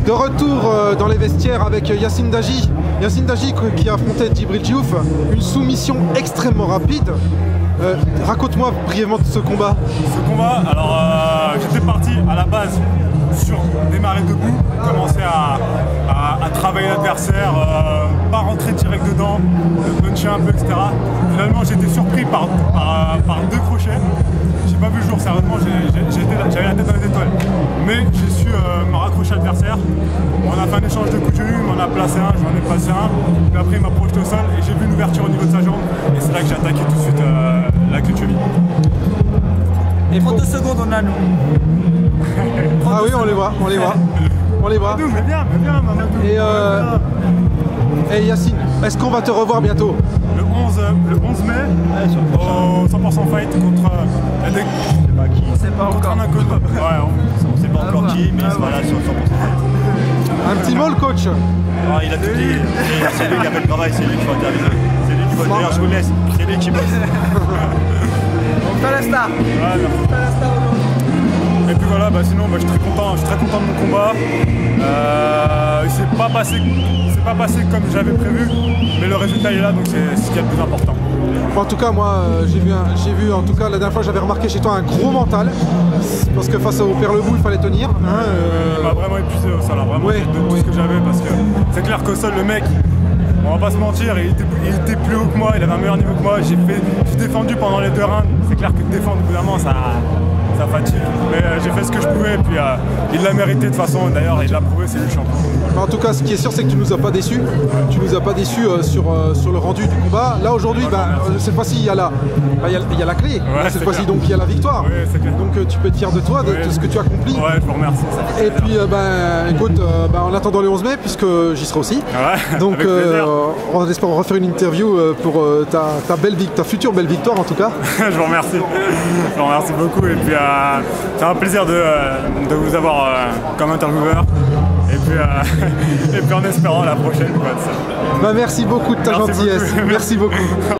De retour dans les vestiaires avec Yacine Dagy. Yacine Dagy qui affrontait Djibril Diouf. Une soumission extrêmement rapide. Raconte-moi brièvement de ce combat. Ce combat, alors j'étais parti à la base sur démarrer debout, commencer à travailler l'adversaire, pas rentrer direct dedans, puncher un peu, etc. Finalement j'ai été surpris par deux crochets. J'ai pas vu le jour, sérieusement, j'avais la tête dans les étoiles. Mais j'ai su me raccrocher à l'adversaire. On a fait un échange de coups de on en a placé un, j'en ai placé un. Puis après il m'a projeté au sol et j'ai vu une ouverture au niveau de sa jambe. Et c'est là que j'ai attaqué tout de suite la queue de cheville. Et 32 secondes on a nous. Ah oui, on les voit, on les voit. On les voit. Mais bien, Mamadou. Et Yacine, est-ce qu'on va te revoir bientôt? Le 11 mai, au 100% fight contre C'est pas encore. un inconnu. Ouais, on sait pas encore qui, mais voilà, sur 100% fight. Un petit mot le coach. Ah, il a tout dit, c'est lui qui a fait le travail, c'est lui qui va intervenir. C'est lui qui va le je vous laisse, c'est lui qui bosse. On fait la star. Et puis voilà, sinon je suis très content de mon combat. C'est pas passé comme j'avais prévu, mais le résultat est là, donc c'est ce qui est le plus important. En tout cas, moi, j'ai vu, en tout cas, la dernière fois, j'avais remarqué chez toi un gros mental, parce que face au Père Lebou, il fallait tenir. Il m'a vraiment épuisé au sol, vraiment, de tout ce que j'avais, parce que c'est clair qu'au sol, le mec, on va pas se mentir, il était plus haut que moi, il avait un meilleur niveau que moi, j'ai défendu pendant les 2 rounds. C'est clair que défendre, évidemment, ça fatigue. Mais j'ai fait ce que je pouvais, et puis il l'a mérité de toute façon, d'ailleurs, il l'a prouvé, c'est lui le champion. En tout cas, ce qui est sûr, c'est que tu nous as pas déçus. Tu nous as pas déçus sur le rendu du combat. Là, aujourd'hui, cette fois-ci, il y a la clé. Ouais, cette fois-ci, donc il y a la victoire. Ouais, c'est clair. Donc tu peux être fier de toi, de ce que tu as accompli. Ouais, je vous remercie. Et puis, écoute, en attendant le 11 mai, puisque j'y serai aussi. Ouais, donc, on espère refaire une interview pour ta future belle victoire, en tout cas. Je vous remercie. Je vous remercie beaucoup. Et puis, c'est un plaisir de vous avoir comme intervieweur. Et puis en espérant la prochaine. Merci beaucoup de ta gentillesse. Merci beaucoup.